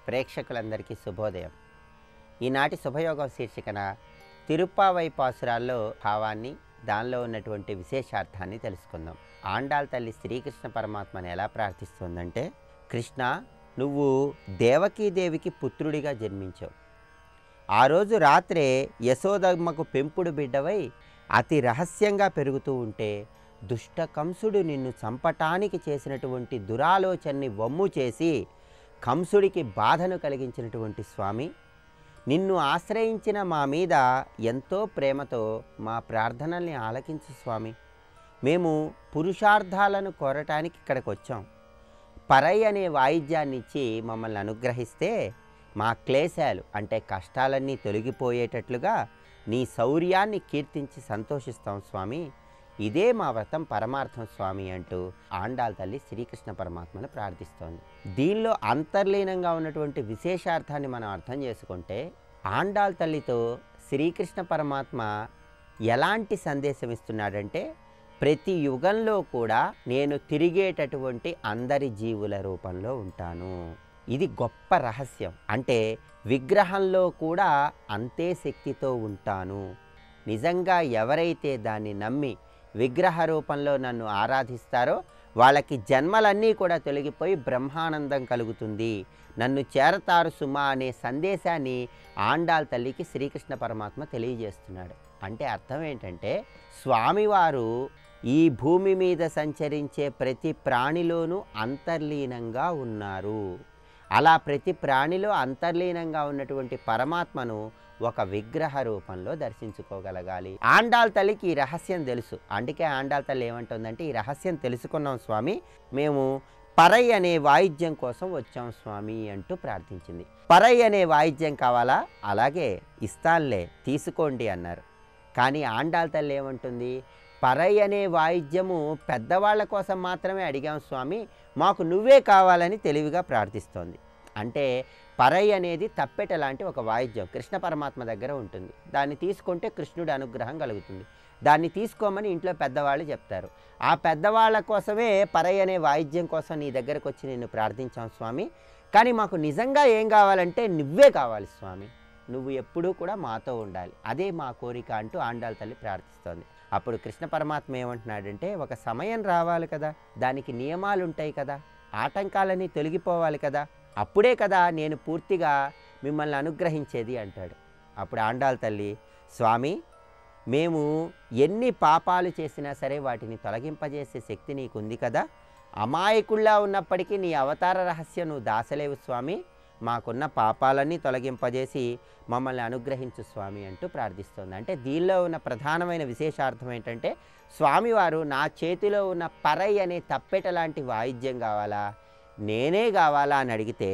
ప్రేక్షకులందరికీ శుభోదయం. ఈనాటి శుభయోగం శీర్షికన తిరుప్పావై పాసురాల్లో భావాన్ని, దానిలో ఉన్నటువంటి విశేషార్థాన్ని తెలుసుకుందాం. ఆండాళ్ తల్లి శ్రీకృష్ణ పరమాత్మని ఎలా ప్రార్థిస్తుందంటే, కృష్ణ, నువ్వు దేవకీదేవికి పుత్రుడిగా జన్మించావు. ఆ రోజు రాత్రే యశోదమ్మకు పెంపుడు బిడ్డవై అతి రహస్యంగా పెరుగుతూ ఉంటే దుష్ట కంసుడు నిన్ను చంపటానికి చేసినటువంటి దురాలోచనని వమ్ము చేసి కంసుడికి బాధను కలిగించినటువంటి స్వామి, నిన్ను ఆశ్రయించిన మా మీద ఎంతో ప్రేమతో మా ప్రార్థనల్ని ఆలకించు స్వామి. మేము పురుషార్థాలను కోరటానికి ఇక్కడికి వచ్చాం. పరై అనే వాయిద్యాన్ని ఇచ్చి మమ్మల్ని అనుగ్రహిస్తే మా క్లేశాలు అంటే కష్టాలన్నీ తొలగిపోయేటట్లుగా నీ శౌర్యాన్ని కీర్తించి సంతోషిస్తాం స్వామి. ఇదే మా వ్రతం పరమార్థం స్వామి అంటూ ఆండాళ్ తల్లి శ్రీకృష్ణ పరమాత్మను ప్రార్థిస్తోంది. దీనిలో అంతర్లీనంగా ఉన్నటువంటి విశేషార్థాన్ని మనం అర్థం చేసుకుంటే, ఆండాళ్ తల్లితో శ్రీకృష్ణ పరమాత్మ ఎలాంటి సందేశం ఇస్తున్నాడంటే, ప్రతి యుగంలో కూడా నేను తిరిగేటటువంటి అందరి జీవుల రూపంలో ఉంటాను. ఇది గొప్ప రహస్యం. అంటే విగ్రహంలో కూడా అంతే శక్తితో ఉంటాను. నిజంగా ఎవరైతే దాన్ని నమ్మి విగ్రహ రూపంలో నన్ను ఆరాధిస్తారో వాళ్ళకి జన్మలన్నీ కూడా తొలగిపోయి బ్రహ్మానందం కలుగుతుంది, నన్ను చేరతారు సుమా అనే సందేశాన్ని ఆండాళ్ తల్లికి శ్రీకృష్ణ పరమాత్మ తెలియజేస్తున్నాడు. అంటే అర్థం ఏంటంటే, స్వామివారు ఈ భూమి మీద సంచరించే ప్రతి ప్రాణిలోనూ అంతర్లీనంగా ఉన్నారు. అలా ప్రతి ప్రాణిలో అంతర్లీనంగా ఉన్నటువంటి పరమాత్మను ఒక విగ్రహ రూపంలో దర్శించుకోగలగాలి. ఆండాళ్ తల్లికి ఈ రహస్యం తెలుసు. అందుకే ఆండాళ్ తల్లి ఏమంటుందంటే, ఈ రహస్యం తెలుసుకున్నాం స్వామి, మేము పరై అనే వాయిద్యం కోసం వచ్చాం స్వామి అంటూ ప్రార్థించింది. పరై అనే వాయిద్యం కావాలా? అలాగే ఇస్తాన్లే, తీసుకోండి అన్నారు. కానీ ఆండాళ్ తల్లి ఏమంటుంది, పరై అనే వాయిద్యము పెద్దవాళ్ళ కోసం మాత్రమే అడిగాం స్వామి, మాకు నువ్వే కావాలని తెలివిగా ప్రార్థిస్తోంది. అంటే పరై అనేది తప్పెట లాంటి ఒక వాయిద్యం కృష్ణ పరమాత్మ దగ్గర ఉంటుంది. దాన్ని తీసుకుంటే కృష్ణుడి అనుగ్రహం కలుగుతుంది. దాన్ని తీసుకోమని ఇంట్లో పెద్దవాళ్ళు చెప్తారు. ఆ పెద్దవాళ్ళ కోసమే పరై అనే వాయిద్యం కోసం నీ దగ్గరకు వచ్చి నిన్ను ప్రార్థించాం స్వామి. కానీ మాకు నిజంగా ఏం కావాలంటే నువ్వే కావాలి స్వామి, నువ్వు ఎప్పుడూ కూడా మాతో ఉండాలి, అదే మా కోరిక అంటూ ఆండాళ్ తల్లి ప్రార్థిస్తోంది. అప్పుడు కృష్ణ పరమాత్మ ఏమంటున్నాడంటే, ఒక సమయం రావాలి కదా, దానికి నియమాలు ఉంటాయి కదా, ఆటంకాలన్నీ తొలగిపోవాలి కదా, అప్పుడే కదా నేను పూర్తిగా మిమ్మల్ని అనుగ్రహించేది అంటాడు. అప్పుడు ఆండాళ్ తల్లి, స్వామి, మేము ఎన్ని పాపాలు చేసినా సరే వాటిని తొలగింపజేసే శక్తి నీకుంది కదా, అమాయకుల్లా ఉన్నప్పటికీ నీ అవతార రహస్యం నువ్వు దాసలేవు స్వామి, మాకున్న పాపాలన్నీ తొలగింపజేసి మమ్మల్ని అనుగ్రహించు స్వామి అంటూ ప్రార్థిస్తుంది. అంటే దీనిలో ఉన్న ప్రధానమైన విశేషార్థం ఏంటంటే, స్వామివారు నా చేతిలో ఉన్న పరై అనే తప్పెట లాంటి వాయిద్యం కావాలా, నేనే కావాలా అని అడిగితే,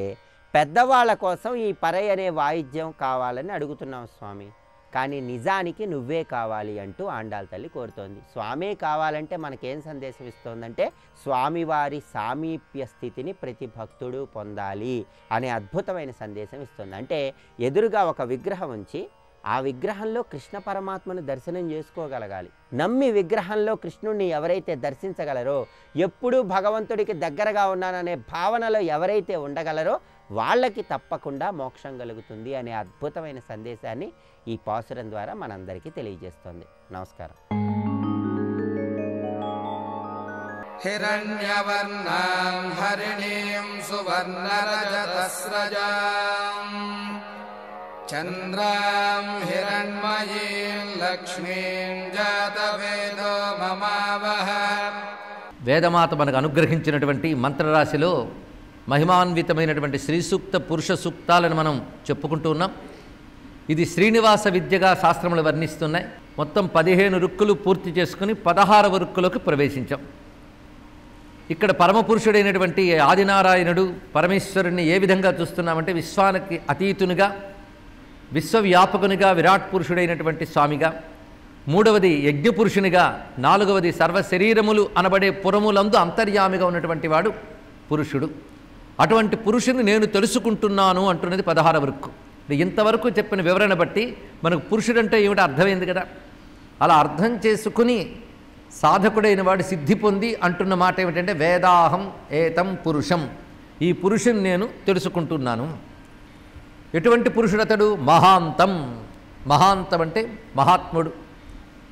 పెద్దవాళ్ళ కోసం ఈ పరై అనే వాయిద్యం కావాలని అడుగుతున్నాం స్వామి, కానీ నిజానికి నువ్వే కావాలి అంటూ ఆండాళ్ తల్లి కోరుతోంది. స్వామే కావాలంటే మనకేం సందేశం ఇస్తోందంటే, స్వామివారి సామీప్య స్థితిని ప్రతి భక్తుడు పొందాలి అనే అద్భుతమైన సందేశం ఇస్తుంది. అంటే ఎదురుగా ఒక విగ్రహం ఉంచి ఆ విగ్రహంలో కృష్ణ పరమాత్మను దర్శనం చేసుకోగలగాలి. నమ్మి విగ్రహంలో కృష్ణుడిని ఎవరైతే దర్శించగలరో, ఎప్పుడూ భగవంతుడికి దగ్గరగా ఉన్నాననే భావనలో ఎవరైతే ఉండగలరో వాళ్ళకి తప్పకుండా మోక్షం కలుగుతుంది అనే అద్భుతమైన సందేశాన్ని ఈ పాసురం ద్వారా మనందరికీ తెలియజేస్తుంది. నమస్కారం. హిరణ్యవర్ణాం హరిణీం సువర్ణరజతస్రజాం చంద్రాం హిరణ్మయీం లక్ష్మీం జాతవేదో మమావహ. వేదమాత మనకు అనుగ్రహించినటువంటి మంత్రరాశిలో మహిమాన్వితమైనటువంటి శ్రీ సూక్త పురుష సూక్తాలను మనం చెప్పుకుంటూ ఉన్నాం. ఇది శ్రీనివాస విద్యగా శాస్త్రములు వర్ణిస్తున్నాయి. మొత్తం 15 రుక్కులు పూర్తి చేసుకుని 16వ రుక్కులోకి ప్రవేశించాం. ఇక్కడ పరమపురుషుడైనటువంటి ఆదినారాయణుడు పరమేశ్వరుణ్ణి ఏ విధంగా చూస్తున్నామంటే, విశ్వానికి అతీతునిగా, విశ్వవ్యాపకునిగా, విరాట్ పురుషుడైనటువంటి స్వామిగా, మూడవది యజ్ఞపురుషునిగా, నాలుగవది సర్వశరీరములు అనబడే పురములందు అంతర్యామిగా ఉన్నటువంటి వాడు పురుషుడు. అటువంటి పురుషుని నేను తెలుసుకుంటున్నాను అంటున్నది 16వ రుక్కు. ఇంతవరకు చెప్పిన వివరణ బట్టి మనకు పురుషుడంటే ఏమిటో అర్థమైంది కదా. అలా అర్థం చేసుకుని సాధకుడైన వాడు సిద్ధి పొంది అంటున్న మాట ఏమిటంటే, వేదాహం ఏతం పురుషం, ఈ పురుషుని నేను తెలుసుకుంటున్నాను. ఎటువంటి పురుషుడు అతడు? మహాంతం. మహాంతం అంటే మహాత్ముడు.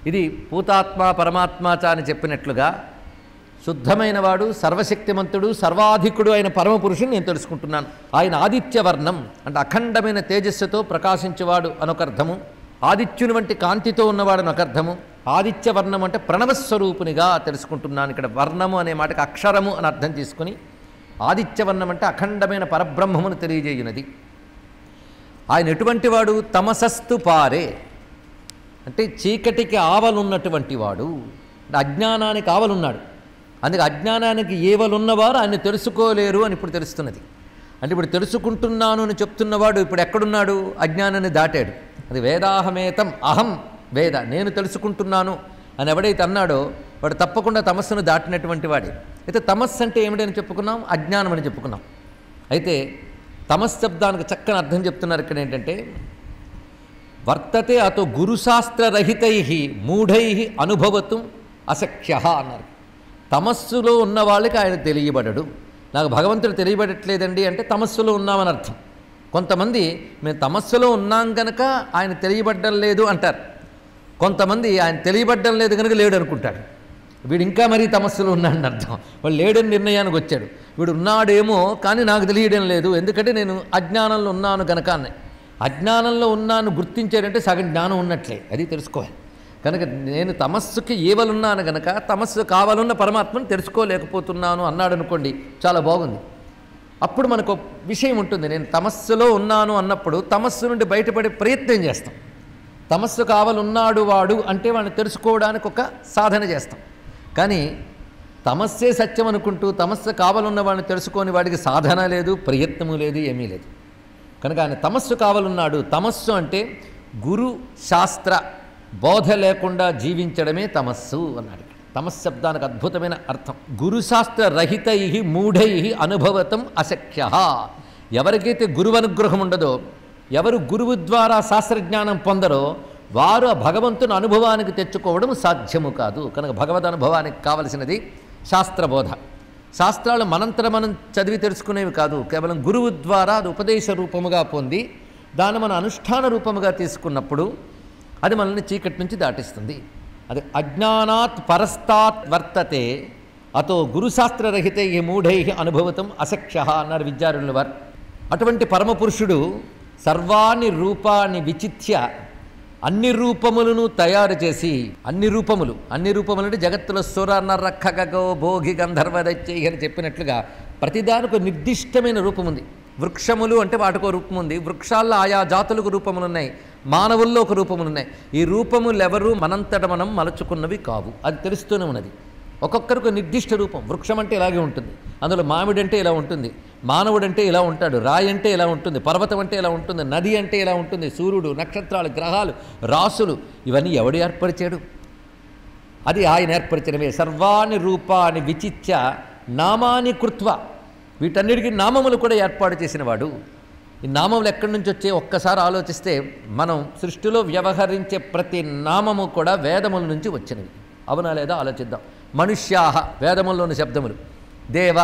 ఇది పూతాత్మ పరమాత్మచ అని చెప్పినట్లుగా శుద్ధమైన వాడు, సర్వశక్తిమంతుడు, సర్వాధికుడు అయిన పరమపురుషుని నేను తెలుసుకుంటున్నాను. ఆయన ఆదిత్యవర్ణం అంటే అఖండమైన తేజస్సుతో ప్రకాశించేవాడు అనొక అర్థము, ఆదిత్యుని వంటి కాంతితో ఉన్నవాడు అనొక అర్థము. ఆదిత్యవర్ణం అంటే ప్రణవస్వరూపునిగా తెలుసుకుంటున్నాను. ఇక్కడ వర్ణము అనే మాటకి అక్షరము అని అర్థం తీసుకుని ఆదిత్యవర్ణం అంటే అఖండమైన పరబ్రహ్మమును తెలియజేయునది. ఆయన ఎటువంటి వాడు? తమసస్తు పారే అంటే చీకటికి ఆవలున్నటువంటి వాడు, అజ్ఞానానికి ఆవలున్నాడు. అందుకే అజ్ఞానానికి ఏవలున్నవారు ఆయన తెలుసుకోలేరు అని ఇప్పుడు తెలుస్తున్నది. అంటే ఇప్పుడు తెలుసుకుంటున్నాను అని చెప్తున్నవాడు ఇప్పుడు ఎక్కడున్నాడు? అజ్ఞానాన్ని దాటాడు. అది వేదాహమేతం అహం వేద, నేను తెలుసుకుంటున్నాను అని ఎవడైతే అన్నాడో వాడు తప్పకుండా తమస్సును దాటినటువంటి వాడే. అయితే తమస్సు అంటే ఏమిటని చెప్పుకున్నాం? అజ్ఞానం అని చెప్పుకున్నాం. అయితే తమశ్శబ్దానికి చక్కని అర్థం చెప్తున్నారు ఇక్కడ. ఏంటంటే వర్తతే అతో గురుశాస్త్రరహితై మూఢై అనుభవతం అసఖ్య అన్నారు. తమస్సులో ఉన్న వాళ్ళకి ఆయన తెలియబడడు. నాకు భగవంతుడు తెలియబడట్లేదండి అంటే తమస్సులో ఉన్నామని అర్థం. కొంతమంది మేము తమస్సులో ఉన్నాం కనుక ఆయన తెలియబడ్డం లేదు అంటారు. కొంతమంది ఆయన తెలియబడ్డం లేదు కనుక లేడు అనుకుంటాడు. వీడు ఇంకా మరీ తమస్సులో ఉన్నాడని అర్థం. వాడు లేడని నిర్ణయానికి వచ్చాడు. వీడు ఉన్నాడేమో కానీ నాకు తెలియడం లేదు, ఎందుకంటే నేను అజ్ఞానంలో ఉన్నాను కనుక అన్నాయి. అజ్ఞానంలో ఉన్నాను గుర్తించాడంటే సగం జ్ఞానం ఉన్నట్లే, అది తెలుసుకోవాలి. కనుక నేను తమస్సుకి ఏవలున్నాను కనుక తమస్సు కావాలన్న పరమాత్మను తెలుసుకోలేకపోతున్నాను అన్నాడు అనుకోండి, చాలా బాగుంది. అప్పుడు మనకు విషయం ఉంటుంది. నేను తమస్సులో ఉన్నాను అన్నప్పుడు తమస్సు నుండి బయటపడే ప్రయత్నం చేస్తాం. తమస్సు కావాలన్నాడు వాడు అంటే వాడిని తెలుసుకోవడానికి ఒక సాధన చేస్తాం. కానీ తమస్సే సత్యం అనుకుంటూ తమస్సు కావాలన్న వాడిని తెలుసుకొని వాడికి సాధన లేదు, ప్రయత్నము లేదు, ఏమీ లేదు. కనుక ఆయన తమస్సు కావాలన్నాడు. తమస్సు అంటే గురు శాస్త్ర బోధ లేకుండా జీవించడమే తమస్సు అన్నాడు. తమశ్శబ్దానికి అద్భుతమైన అర్థం. గురుశాస్త్ర రహితై మూఢై అనుభవతం అశక్య. ఎవరికైతే గురువు అనుగ్రహం ఉండదో, ఎవరు గురువు ద్వారా శాస్త్రజ్ఞానం పొందరో వారు ఆ భగవంతుని అనుభవానికి తెచ్చుకోవడం సాధ్యము కాదు. కనుక భగవద్ అనుభవానికి కావలసినది శాస్త్రబోధ. శాస్త్రాలు మనంతట మనం చదివి తెలుసుకునేవి కాదు, కేవలం గురువు ద్వారా అది ఉపదేశ రూపముగా పొంది దాన్ని మన అనుష్ఠాన రూపముగా తీసుకున్నప్పుడు అది మనల్ని చీకటి నుంచి దాటిస్తుంది. అది అజ్ఞానాత్ పరస్తాత్ వర్తతే అతో గురుశాస్త్రరహితే మూఢై అనుభవతం అసఖ్య అన్నారు విద్యారణ్యుల వారు. అటువంటి పరమపురుషుడు సర్వాణి రూపాన్ని విచిత్య అన్ని రూపములను తయారు చేసి, అన్ని రూపములు అంటే జగత్తులో సుర నర ఖగో భోగి గంధర్వ దైత్యై అని చెప్పినట్లుగా ప్రతిదానికి ఒక నిర్దిష్టమైన రూపం ఉంది. వృక్షములు అంటే వాటికో రూపం ఉంది. వృక్షాల్లో ఆయా జాతులకు రూపములు ఉన్నాయి, మానవుల్లో ఒక రూపములు ఉన్నాయి. ఈ రూపములు ఎవరు మనంతట మనం మలచుకున్నవి కావు, అది తెలుస్తూనే ఉన్నది. ఒక్కొక్కరికి నిర్దిష్ట రూపం. వృక్షం అంటే ఇలాగే ఉంటుంది, అందులో మామిడి అంటే ఇలా ఉంటుంది, మానవుడు అంటే ఇలా ఉంటాడు, రాయి అంటే ఇలా ఉంటుంది, పర్వతం అంటే ఇలా ఉంటుంది, నది అంటే ఇలా ఉంటుంది, సూర్యుడు, నక్షత్రాలు, గ్రహాలు, రాసులు ఇవన్నీ ఎవడు ఏర్పరిచాడు? అది ఆయన ఏర్పరిచినవే. సర్వాణి రూపాన్ని విచిత్య నామాని కృత్వ, వీటన్నిటికీ నామములు కూడా ఏర్పాటు చేసినవాడు. ఈ నామములు ఎక్కడి నుంచి వచ్చే ఒక్కసారి ఆలోచిస్తే మనం సృష్టిలో వ్యవహరించే ప్రతి నామము కూడా వేదముల నుంచి వచ్చినవి. అవునా లేదా ఆలోచిద్దాం. మనుష్యాహ వేదముల్లోని శబ్దములు, దేవ,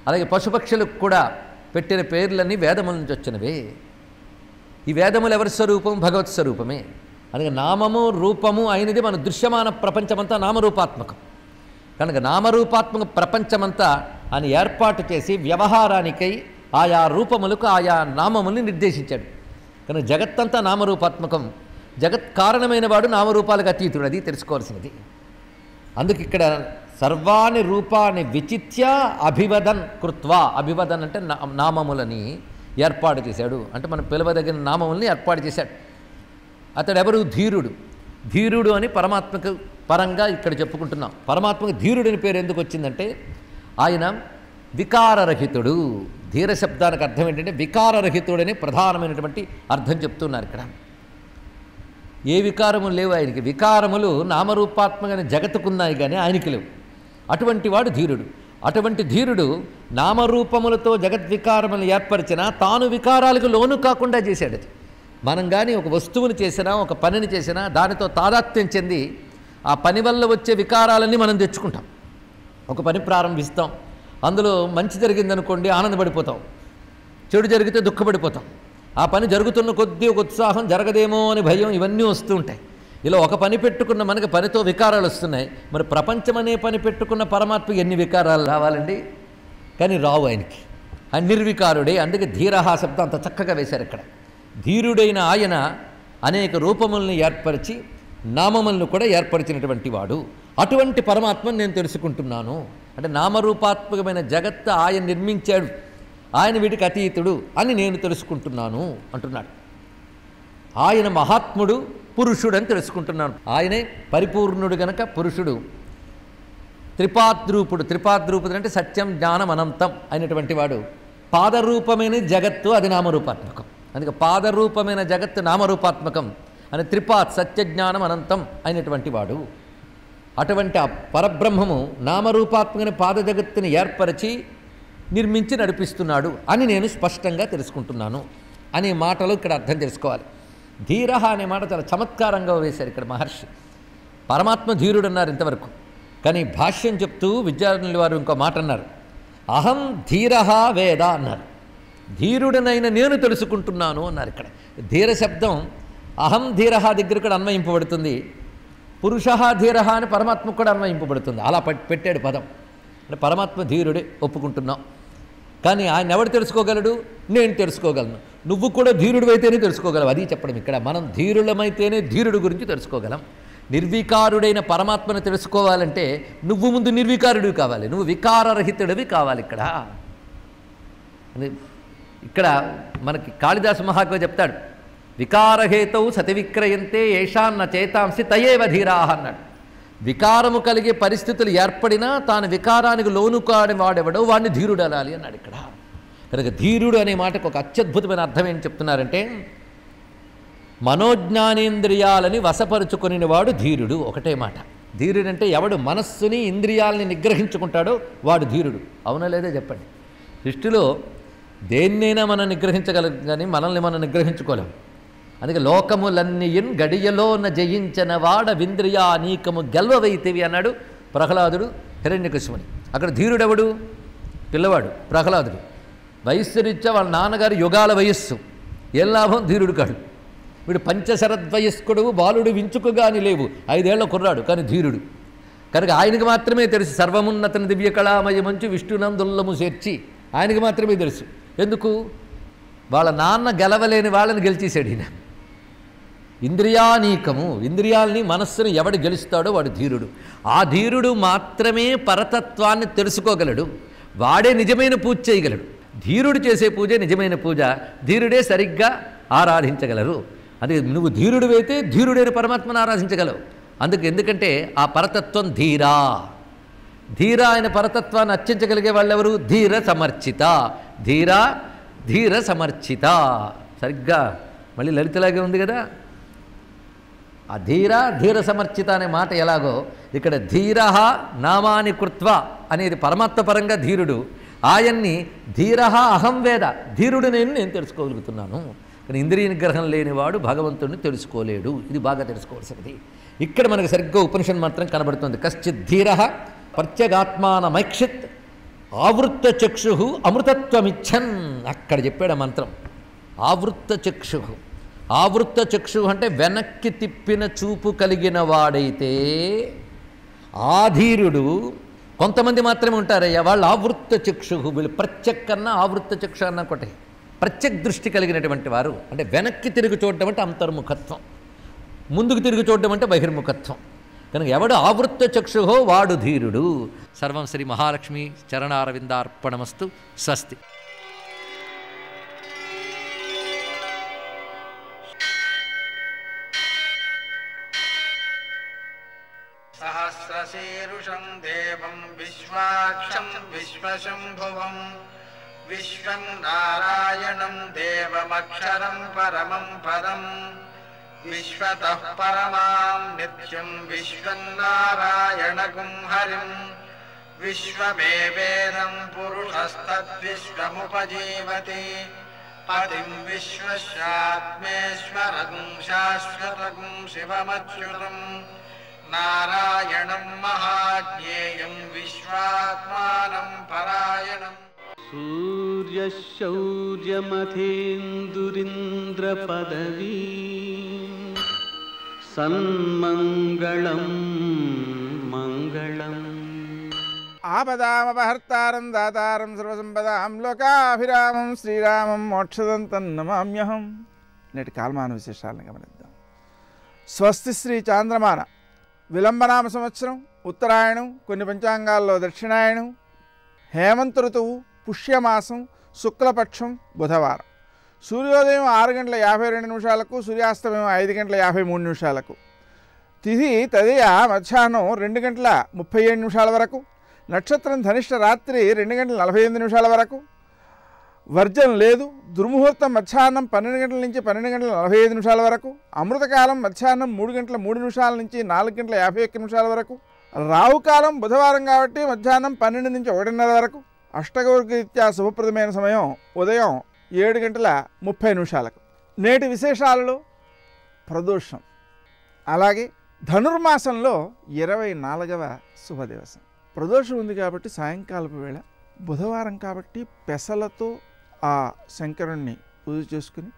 అలాగే పశుపక్షులకు కూడా పెట్టిన పేర్లన్నీ వేదముల నుంచి వచ్చినవే. ఈ వేదములు ఎవరి స్వరూపం? భగవత్ స్వరూపమే. అందుకే నామము రూపము అయినది మన దృశ్యమాన ప్రపంచమంతా నామరూపాత్మకం. కనుక నామరూపాత్మక ప్రపంచమంతా ఆయన ఏర్పాటు చేసి వ్యవహారానికై ఆయా రూపములకు ఆయా నామముల్ని నిర్దేశించాడు. కనుక జగత్తంతా నామరూపాత్మకం. జగత్ కారణమైన వాడు నామరూపాలకు అతీతుడు, అది తెలుసుకోవాల్సినది. అందుకు ఇక్కడ సర్వాణి రూపాన్ని విచిత్య అభివదన్ కృత్వా, అభివదన్ అంటే నామములని ఏర్పాటు చేశాడు. అంటే మనం పిలవదగిన నామముల్ని ఏర్పాటు చేశాడు. అతడెవరు? ధీరుడు. ధీరుడు అని పరమాత్మకు పరంగా ఇక్కడ చెప్పుకుంటున్నాం. పరమాత్మకు ధీరుడిని పేరు ఎందుకు వచ్చిందంటే ఆయన వికారరహితుడు. ధీర శబ్దానికి అర్థం ఏంటంటే వికారరహితుడని ప్రధానమైనటువంటి అర్థం చెప్తున్నారు ఇక్కడ. ఏ వికారములు లేవు ఆయనకి. వికారములు నామరూపాత్మకమైన జగత్తుకున్నాయి కానీ ఆయనకి లేవు. అటువంటి వాడు ధీరుడు. అటువంటి ధీరుడు నామరూపములతో జగద్వికారములను ఏర్పరిచినా తాను వికారాలకు లోను కాకుండా చేశాడు. అది మనం కానీ ఒక వస్తువుని చేసినా, ఒక పనిని చేసినా దానితో తాదాత్మ్యం చెంది ఆ పని వల్ల వచ్చే వికారాలన్నీ మనం తెచ్చుకుంటాం. ఒక పని ప్రారంభిస్తాం, అందులో మంచి జరిగిందనుకోండి ఆనందపడిపోతాం, చెడు జరిగితే దుఃఖపడిపోతాం. ఆ పని జరుగుతున్న కొద్దీ ఒక ఉత్సాహం, జరగదేమో అని భయం, ఇవన్నీ వస్తూ ఉంటాయి. ఇలా ఒక పని పెట్టుకున్న మనకి పనితో వికారాలు వస్తున్నాయి. మరి ప్రపంచం అనే పని పెట్టుకున్న పరమాత్మకి ఎన్ని వికారాలు రావాలండి? కానీ రావు ఆయనకి. ఆయన నిర్వికారుడే. అందుకే ధీరహ శబ్దం అంత చక్కగా వేశారు ఇక్కడ. ధీరుడైన ఆయన అనేక రూపములను ఏర్పరిచి నామములను కూడా ఏర్పరిచినటువంటి వాడు. అటువంటి పరమాత్మను నేను తెలుసుకుంటున్నాను. అంటే నామరూపాత్మకమైన జగత్తు ఆయన నిర్మించాడు, ఆయన వీటికి అతీతుడు అని నేను తెలుసుకుంటున్నాను అంటున్నాడు. ఆయన మహాత్ముడు, పురుషుడు అని తెలుసుకుంటున్నాను. ఆయనే పరిపూర్ణుడు గనక పురుషుడు. త్రిపాద్రూపుడు. త్రిపాద్రూపుడు అంటే సత్యం, జ్ఞానం, అనంతం అయినటువంటి వాడు. పాదరూపమైన జగత్తు అది నామరూపాత్మకం. అందుకే పాదరూపమైన జగత్తు నామరూపాత్మకం అని త్రిపాత్ సత్యజ్ఞానం అనంతం అయినటువంటి వాడు. అటువంటి ఆ పరబ్రహ్మము నామరూపాత్మకమైన పాద జగత్తుని ఏర్పరిచి నిర్మించి నడిపిస్తున్నాడు అని నేను స్పష్టంగా తెలుసుకుంటున్నాను అనే మాటలు ఇక్కడ అర్థం చేసుకోవాలి. ధీరహ అనే మాట చాలా చమత్కారంగా వేశారు ఇక్కడ మహర్షి. పరమాత్మ ధీరుడు అన్నారు ఇంతవరకు, కానీ భాష్యం చెప్తూ విద్యార్థుల వారు ఇంకో మాట అన్నారు. అహం ధీరహ వేద అన్నారు. ధీరుడనైన నేను తెలుసుకుంటున్నాను అన్నారు. ఇక్కడ ధీర శబ్దం అహం ధీరహ దగ్గర కూడా అన్వయింపబడుతుంది, పురుష ధీరహ అని పరమాత్మకు కూడా అన్వయింపబడుతుంది. అలా పెట్టాడు పదం. అంటే పరమాత్మ ధీరుడే ఒప్పుకుంటున్నాం, కానీ ఆయన ఎవడు తెలుసుకోగలడు? నేను తెలుసుకోగలను. నువ్వు కూడా ధీరుడు అయితేనే తెలుసుకోగలవు. అది చెప్పడం ఇక్కడ. మనం ధీరులమైతేనే ధీరుడు గురించి తెలుసుకోగలం. నిర్వికారుడైన పరమాత్మను తెలుసుకోవాలంటే నువ్వు ముందు నిర్వికారుడివి కావాలి, నువ్వు వికారరహితుడివి కావాలి. ఇక్కడ మనకి కాళిదాసు మహాకవి చెప్తాడు, వికారహేతౌ సతి విక్రయంతే ఏషాన్న చేతాంసి తయేవ ధీరాహ అన్నాడు. వికారము కలిగే పరిస్థితులు ఏర్పడినా తాను వికారానికి లోను కాని వాడెవడో వాడిని ధీరుడు అనాలి అన్నాడు ఇక్కడ. కనుక ధీరుడు అనే మాటకు ఒక అత్యద్భుతమైన అర్థం ఏం చెప్తున్నారంటే, మనోజ్ఞానేంద్రియాలని వశపరుచుకుని వాడు ధీరుడు. ఒకటే మాట. ధీరుడు అంటే ఎవడు మనస్సుని ఇంద్రియాలని నిగ్రహించుకుంటాడో వాడు ధీరుడు. అవునా లేదా చెప్పండి. సృష్టిలో దేన్నైనా మనం నిగ్రహించగలం, కానీ మనల్ని మనం నిగ్రహించుకోలేం. అందుకే లోకములన్నీయన్ గడియలోన జయించిన వాడ వింద్రియా నీకము గెల్వవైతివి అన్నాడు ప్రహ్లాదుడు హిరణ్యకశిపుని. అక్కడ ధీరుడెవడు? పిల్లవాడు ప్రహ్లాదుడు. వయస్సు రీత్యా వాళ్ళ నాన్నగారు యుగాల వయస్సు. ఏం లాభం? ధీరుడు కాడు. వీడు పంచశరద్వయస్కుడు, బాలుడు వించుకుగాని లేవు, 5 ఏళ్ల కుర్రాడు, కానీ ధీరుడు. కనుక ఆయనకి మాత్రమే తెలుసు సర్వమున్నతని దివ్య కళామయమంచు విష్ణునందుల్లము చేర్చి, ఆయనకి మాత్రమే తెలుసు. ఎందుకు? వాళ్ళ నాన్న గెలవలేని వాళ్ళని గెలిచేశాడు ఈయన. ఇంద్రియానీకము, ఇంద్రియాలని మనస్సును ఎవడు గెలుస్తాడో వాడు ధీరుడు. ఆ ధీరుడు మాత్రమే పరతత్వాన్ని తెలుసుకోగలడు, వాడే నిజమైన పూజ చేయగలడు. ధీరుడు చేసే పూజే నిజమైన పూజ, ధీరుడే సరిగ్గా ఆరాధించగలరు. అది నువ్వు ధీరుడివైతే ధీరుడైన పరమాత్మను ఆరాధించగలవు. ఎందుకంటే ఆ పరతత్వం ధీరా. ధీరా ఆయన పరతత్వాన్ని అర్చించగలిగే వాళ్ళెవరు? ధీర సమర్చిత. ధీరా ధీర సమర్చిత. సరిగ్గా మళ్ళీ లలితలాగే ఉంది కదా. ఆ ధీర సమర్చిత అనే మాట ఎలాగో ఇక్కడ ధీర నామాని కృత్వ అనేది పరమాత్మ పరంగా ధీరుడు. ఆయన్ని ధీర అహం వేద, ధీరుడు నేను తెలుసుకోగలుగుతున్నాను. కానీ ఇంద్రియ నిగ్రహం లేనివాడు భగవంతుడిని తెలుసుకోలేడు. ఇది బాగా తెలుసుకోవాల్సినది. ఇక్కడ మనకు సరిగ్గా ఉపనిషత్ మాత్రం కనబడుతుంది. కశ్చిత్ ధీర ప్రత్యగాత్మానమైక్షిత్ ఆవృత్త చక్షు అమృతత్వమిచ్చన్. అక్కడ చెప్పాడు ఆ మంత్రం. ఆవృత్త చక్షు. ఆవృత్త చక్షు అంటే వెనక్కి తిప్పిన చూపు కలిగిన వాడైతే ఆ ధీరుడు. కొంతమంది మాత్రమే ఉంటారయ్యా వాళ్ళు ఆవృత్త చక్షు. వీళ్ళు ప్రత్యక్ కన్నా ఆవృత్త చక్షు అన్న ఒకటి. ప్రత్యక్ దృష్టి కలిగినటువంటి వారు అంటే వెనక్కి తిరిగి చూడడం అంటే అంతర్ముఖత్వం, ముందుకు తిరిగి చూడడం అంటే బహిర్ముఖత్వం. కనుక ఎవడు ఆవృత్త చక్షుహో వాడు ధీరుడు. సర్వం శ్రీ మహాలక్ష్మి చరణారవిందార్పణమస్తు. స్వస్తి. సహస్రశీరుషం దేవం విశ్వాక్షం విశ్వశంభువం విశ్వం నారాయణం దేవమక్షరం పరమం పదం విశ్వతః పరమాం నిత్యం విశ్వన్నారాయణగుం హరిం విశ్వమేవేదం పురుషస్తద్విశ్వముపజీవతి పతిం విశ్వస్యాత్మేశ్వరగుం శాశ్వతగుం శివమచ్యుతం నారాయణం మహాజ్ఞేయం విశ్వాత్మానం పరాయణం. सूर्यशौर्यमथेन्दुरिन्द्रपदवी सन्मङ्गलं मङ्गलम् ఆపదామపహర్తారం దాతారం సర్వసంపదాం లోకాభిరామం శ్రీరామం మోక్షదంతం నమామ్యహం. నేటి కాలమాన విశేషాలను గమనిద్దాం. స్వస్తి శ్రీ చాంద్రమాన విలంబనామ సంవత్సరం, ఉత్తరాయణం, కొన్ని పంచాంగాల్లో దక్షిణాయనం, హేమంత ఋతువు, పుష్యమాసం, శుక్లపక్షం, బుధవారం. సూర్యోదయం 6:52, సూర్యాస్తమయం 5:53. తిథి తదియ మధ్యాహ్నం 2:37 వరకు. నక్షత్రం ధనిష్ట రాత్రి 2:48 వరకు. వర్జం లేదు. దుర్ముహూర్తం మధ్యాహ్నం 12 గంటల నుంచి 12:45 వరకు. అమృతకాలం మధ్యాహ్నం 3:03 నుంచి 4:51 వరకు. రావుకాలం బుధవారం కాబట్టి మధ్యాహ్నం 12 నుంచి 1:30 వరకు. అష్టగౌరీత్యా శుభప్రదమైన సమయం ఉదయం 7:30. నేటి విశేషాలలో ప్రదోషం, అలాగే ధనుర్మాసంలో 24వ శుభదివసం. ప్రదోషం ఉంది కాబట్టి సాయంకాలపు వేళ, బుధవారం కాబట్టి పెసలతో ఆ శంకరుణ్ణి పూజ చేసుకుని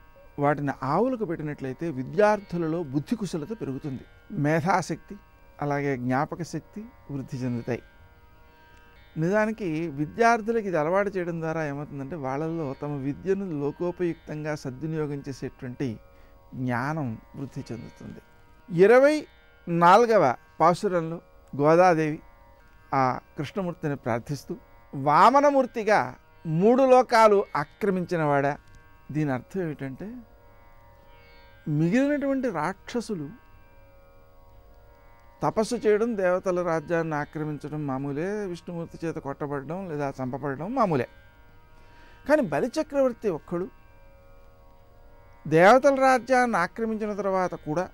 వాటిని ఆవులకు పెట్టినట్లయితే విద్యార్థులలో బుద్ధి కుశలత పెరుగుతుంది, మేధాశక్తి అలాగే జ్ఞాపక శక్తి వృద్ధి చెందుతాయి. నిజానికి విద్యార్థులకు ఇది అలవాటు చేయడం ద్వారా ఏమవుతుందంటే వాళ్ళల్లో తమ విద్యను లోకోపయుక్తంగా సద్వినియోగం చేసేటువంటి జ్ఞానం వృద్ధి చెందుతుంది. 24వ పాశురంలో గోదాదేవి ఆ కృష్ణమూర్తిని ప్రార్థిస్తూ వామనమూర్తిగా 3 లోకాలు ఆక్రమించినవాడా. దీని అర్థం ఏమిటంటే మిగిలినటువంటి రాక్షసులు తపస్సు చేయడం, దేవతల రాజ్యాన్ని ఆక్రమించడం మామూలే, విష్ణుమూర్తి చేత కొట్టబడడం లేదా చంపబడడం మామూలే. కానీ బలిచక్రవర్తి ఒక్కడు దేవతల రాజ్యాన్ని ఆక్రమించిన తర్వాత కూడా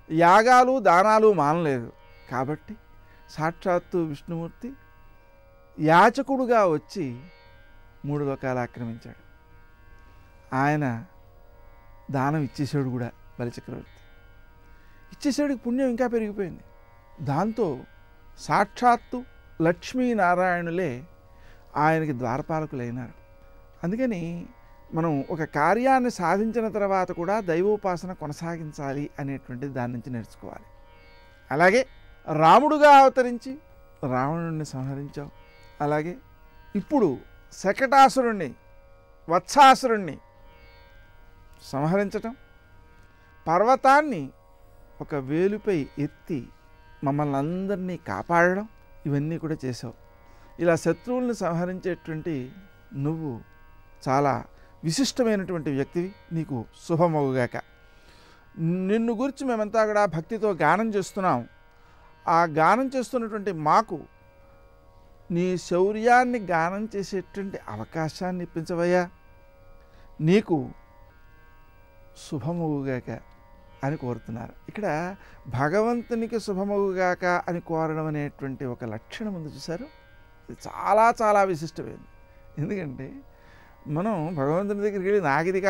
యాగాలు దానాలు మానలేదు. కాబట్టి సాక్షాత్తు విష్ణుమూర్తి యాచకుడుగా వచ్చి 3 లోకాలు ఆక్రమించాడు. ఆయన దానం ఇచ్చేసాడు కూడా. బలిచక్రవర్తి ఇచ్చేసాడికి పుణ్యం ఇంకా పెరిగిపోయింది. దాంతో సాక్షాత్తు లక్ష్మీనారాయణులే ఆయనకి ద్వారపాలకులైనారు. అందుకని మనం ఒక కార్యాన్ని సాధించిన తర్వాత కూడా దైవోపాసన కొనసాగించాలి అనేటువంటిది దాని నుంచి నేర్చుకోవాలి. అలాగే రాముడుగా అవతరించి రావణుడిని సంహరించావు. అలాగే ఇప్పుడు శకటాసురుణ్ణి, వత్సాసురుణ్ణి సంహరించటం, పర్వతాన్ని ఒక వేలుపై ఎత్తి మమ్మల్ని అందరినీ కాపాడడం, ఇవన్నీ కూడా చేసావు. ఇలా శత్రువుల్ని సంహరించేటువంటి నువ్వు చాలా విశిష్టమైనటువంటి వ్యక్తివి. నీకు శుభమగుగాక. నిన్ను గురించి మేమంతా కూడా భక్తితో గానం చేస్తున్నాం. ఆ గానం చేస్తున్నటువంటి మాకు నీ శౌర్యాన్ని గానం చేసేటువంటి అవకాశాన్ని ఇప్పించవయ్యా. నీకు శుభమగుగాక అని కోరుతున్నారు. ఇక్కడ భగవంతునికి శుభమగుగాక అని కోరడం అనేటువంటి ఒక లక్షణం ఉంది చూసారు. ఇది చాలా చాలా విశిష్టమైనది. ఎందుకంటే మనం భగవంతుని దగ్గరికి వెళ్ళి నాకు ఇది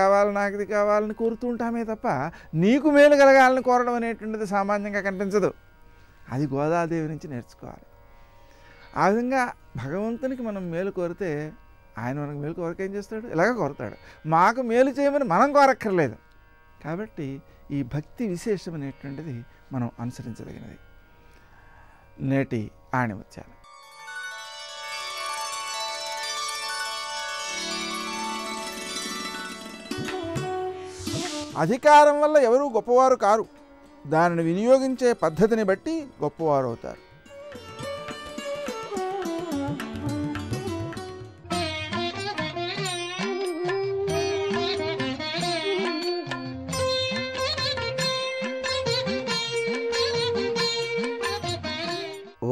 కావాలని కోరుతూ ఉంటామే తప్ప నీకు మేలు కలగాలని కోరడం అనేటువంటిది సామాన్యంగా కనిపించదు. అది గోదాదేవి నుంచి నేర్చుకోవాలి. ఆ విధంగా భగవంతునికి మనం మేలు కోరితే ఆయన మనకు మేలు కోరిక ఏం చేస్తాడు? ఇలాగ కోరుతాడు. మాకు మేలు చేయమని మనం కోరక్కర్లేదు. కాబట్టి ఈ భక్తి విశేషం అనేటువంటిది మనం అనుసరించదగినది. నేటి ఆణిముత్యాలు. అధికారం వల్ల ఎవరూ గొప్పవారు కారు. దానిని వినియోగించే పద్ధతిని బట్టి గొప్పవారు అవుతారు.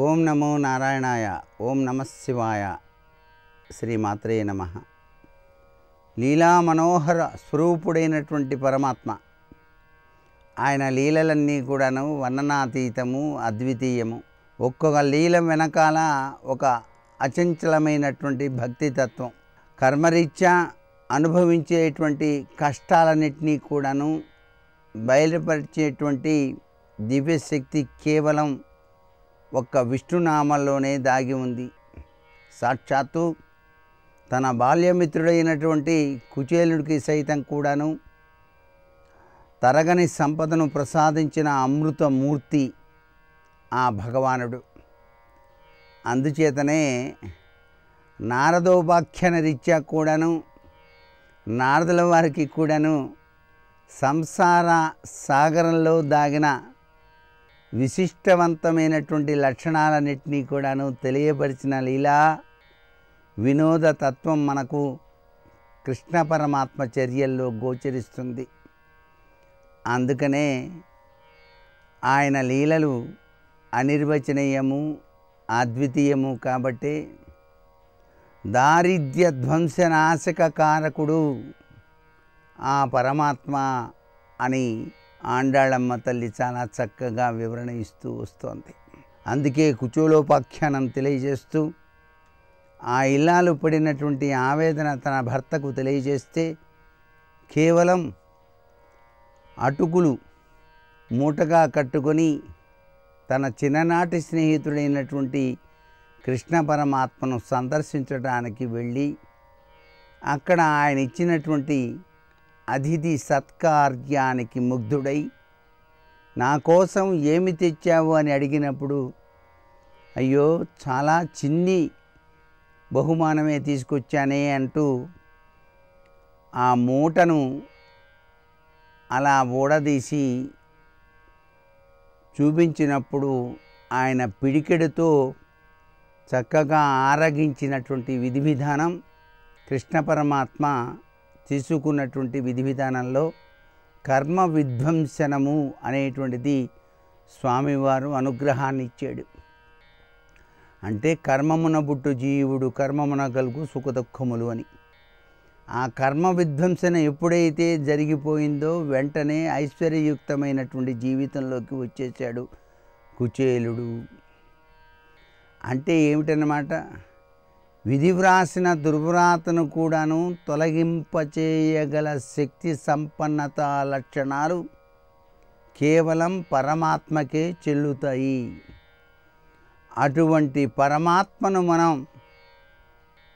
ఓం నమో నారాయణాయ. ఓం నమః శివాయ. శ్రీమాత్రే నమః. లీలా మనోహర స్వరూపుడైనటువంటి పరమాత్మ, ఆయన లీలలన్నీ కూడాను వర్ణనాతీతము, అద్వితీయము. ఒక్కొక్క లీల వెనకాల ఒక అచంచలమైనటువంటి భక్తితత్వం, కర్మరీత్యా అనుభవించేటువంటి కష్టాలన్నింటినీ కూడాను బయలుపరిచేటువంటి దివ్యశక్తి కేవలం ఒక్క విష్ణునామంలోనే దాగి ఉంది. సాక్షాత్తు తన బాల్యమిత్రుడైనటువంటి కుచేలుడికి సైతం కూడాను తరగని సంపదను ప్రసాదించిన అమృతమూర్తి ఆ భగవానుడు. అందుచేతనే నారదోపాఖ్యాన రీత్యా కూడాను నారదుల వారికి కూడాను సంసార సాగరంలో దాగిన విశిష్టవంతమైనటువంటి లక్షణాలన్నింటినీ కూడాను తెలియపరిచిన లీలా వినోద తత్వం మనకు కృష్ణ పరమాత్మ చర్యల్లో గోచరిస్తుంది. అందుకనే ఆయన లీలలు అనిర్వచనీయము, అద్వితీయము. కాబట్టి దారిద్ర్య ధ్వంసనాశక కారకుడు ఆ పరమాత్మ అని ఆండాళమ్మ తల్లి చాలా చక్కగా వివరణ ఇస్తూ వస్తోంది. అందుకే కుచేలోపాఖ్యానం తెలియజేస్తూ ఆ ఇల్లాలు పడినటువంటి ఆవేదన తన భర్తకు తెలియజేస్తే కేవలం అటుకులు మూటగా కట్టుకొని తన చిన్ననాటి స్నేహితుడైనటువంటి కృష్ణ పరమాత్మను సందర్శించడానికి వెళ్ళి అక్కడ ఆయన ఇచ్చినటువంటి అతిథి సత్కార్యానికి ముగ్ధుడై నా కోసం ఏమి తెచ్చావు అని అడిగినప్పుడు అయ్యో చాలా చిన్ని బహుమానమే తీసుకొచ్చానే అంటూ ఆ మూటను అలా ఊడదీసి చూపించినప్పుడు ఆయన పిడికెడుతో చక్కగా ఆరగించినటువంటి విధి విధానం కృష్ణ పరమాత్మ తీసుకున్నటువంటి విధి విధానంలో కర్మ విధ్వంసనము అనేటువంటిది స్వామివారు అనుగ్రహాన్ని ఇచ్చాడు. అంటే కర్మమున పుట్టు జీవుడు కర్మమున కలుగు సుఖ దుఃఖములు అని. ఆ కర్మ విధ్వంసన ఎప్పుడైతే జరిగిపోయిందో వెంటనే ఐశ్వర్యయుక్తమైనటువంటి జీవితంలోకి వచ్చేసాడు కుచేలుడు. అంటే ఏమిటన్నమాట, విధి వ్రాసిన దుర్వ్రాతను కూడాను తొలగింపచేయగల శక్తి సంపన్నత లక్షణాలు కేవలం పరమాత్మకే చెల్లుతాయి. అటువంటి పరమాత్మను మనం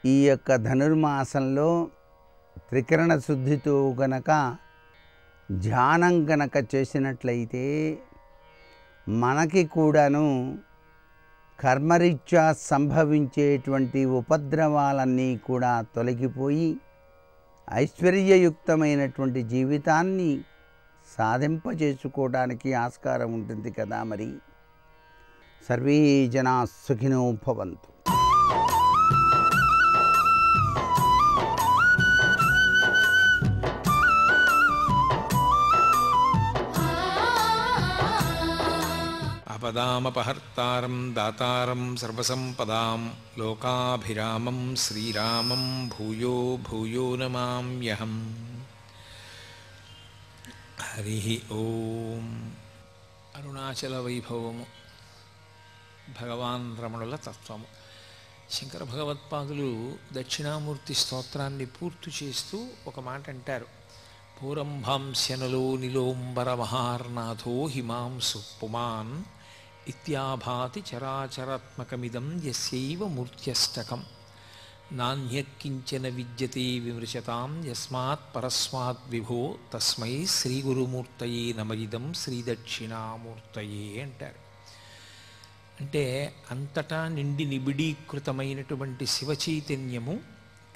ఈ యొక్క ధనుర్మాసంలో త్రికరణ శుద్ధితో గనక ధ్యానం గనక చేసినట్లయితే మనకి కూడాను కర్మరీత్యా సంభవించేటువంటి ఉపద్రవాలన్నీ కూడా తొలగిపోయి ఐశ్వర్యయుక్తమైనటువంటి జీవితాన్ని సాధింపజేసుకోవడానికి ఆస్కారం ఉంటుంది కదా. మరి సర్వే జనా సుఖినో భవంతు. ఆపదామపహర్తారం దాతారం సర్వసంపదాం లోకాభిరామం శ్రీరామం భూయో భూయో నమామ్యహం. హరి ఓం. అరుణాచల వైభవము, భగవాన్ రమణుల తత్వము. శంకర భగవత్పాదులు దక్షిణామూర్తి స్తోత్రాన్ని పూర్తి చేస్తూ ఒక మాట అంటారు. పూరంభాంస్యనలో నిలోంబర మహార్నాథో హిమాంసు పుమాన్ ఇత్యాభాతి చరాచరాత్మకమిదం యస్యైవ మూర్త్యష్టకం నాణ్యకించన విద్యతే విమృశతాం యస్మాత్ పరస్మాత్ విభో తస్మై శ్రీగురుమూర్తయే నమయిదం శ్రీదక్షిణామూర్తయే అంటారు. అంటే అంతటా నిండి నిబిడీకృతమైనటువంటి శివచైతన్యము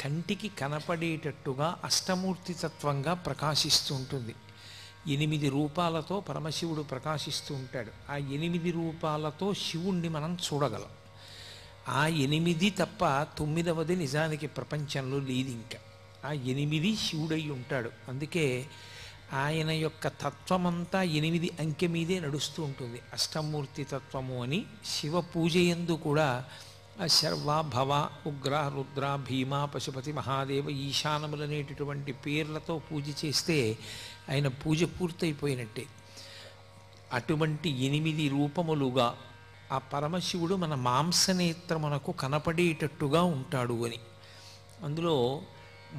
కంటికి కనపడేటట్టుగా అష్టమూర్తి తత్వంగా ప్రకాశిస్తూ ఉంటుంది. 8 రూపాలతో పరమశివుడు ప్రకాశిస్తూ ఉంటాడు. ఆ 8 రూపాలతో శివుణ్ణి మనం చూడగలం. ఆ 8 తప్ప 9వది నిజానికి ప్రపంచంలో లేదు. ఇంకా ఆ 8 శివుడై ఉంటాడు. అందుకే ఆయన యొక్క తత్వమంతా 8 అంకె మీదే నడుస్తూ ఉంటుంది. అష్టమూర్తి తత్వము అని శివ పూజ యందు కూడా శర్వ భవ ఉగ్ర రుద్ర భీమ పశుపతి మహాదేవ ఈశానములనేటటువంటి పేర్లతో పూజ చేస్తే ఆయన పూజ పూర్తయిపోయినట్టే. అటువంటి 8 రూపములుగా ఆ పరమశివుడు మన మాంసనేత్రమునకు కనపడేటట్టుగా ఉంటాడు అని. అందులో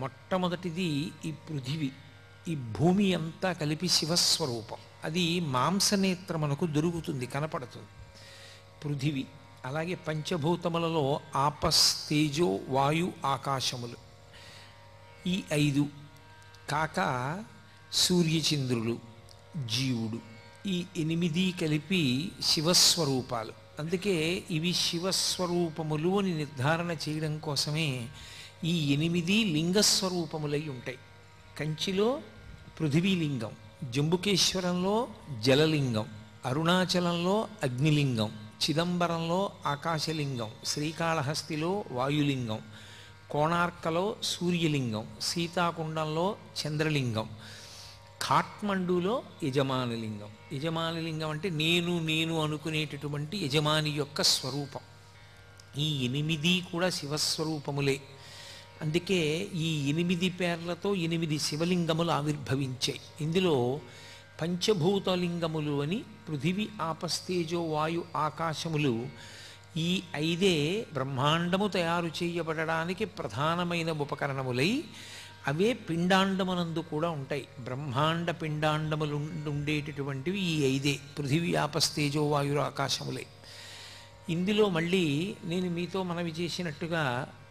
మొట్టమొదటిది ఈ పృథివీ, ఈ భూమి అంతా కలిపి శివస్వరూపం. అది మాంసనేత్రమునకు దొరుకుతుంది, కనపడుతుంది పృథివీ. అలాగే పంచభూతములలో ఆపస్ తేజో వాయు ఆకాశములు ఈ 5 కాక సూర్యచంద్రులు, జీవుడు, ఈ 8 కలిపి శివస్వరూపాలు. అందుకే ఇవి శివస్వరూపములు అని నిర్ధారణ చేయడం కోసమే ఈ 8 లింగస్వరూపములై ఉంటాయి. కంచిలో పృథివీలింగం, జంబుకేశ్వరంలో జలలింగం, అరుణాచలంలో అగ్నిలింగం, చిదంబరంలో ఆకాశలింగం, శ్రీకాళహస్తిలో వాయులింగం, కోణార్కలో సూర్యలింగం, సీతాకుండంలో చంద్రలింగం, ఖాట్మండులో యజమానలింగం. యజమానలింగం అంటే నేను నేను అనుకునేటటువంటి యజమాని యొక్క స్వరూపం. ఈ 8 కూడా శివస్వరూపములే. అందుకే ఈ 8 పేర్లతో 8 శివలింగములు ఆవిర్భవించాయి. ఇందులో పంచభూతలింగములు అని పృథివీ, ఆపస్తేజో, వాయు, ఆకాశములు ఈ 5 బ్రహ్మాండము తయారు చేయబడడానికి ప్రధానమైన ఉపకరణములై అవే పిండాండమునందు కూడా ఉంటాయి. బ్రహ్మాండ పిండాండములు ఉండేటటువంటివి ఈ 5 పృథివీ, ఆపస్తేజో, వాయు, ఆకాశములే. ఇందులో మళ్ళీ నేను మీతో మనవి చేసినట్టుగా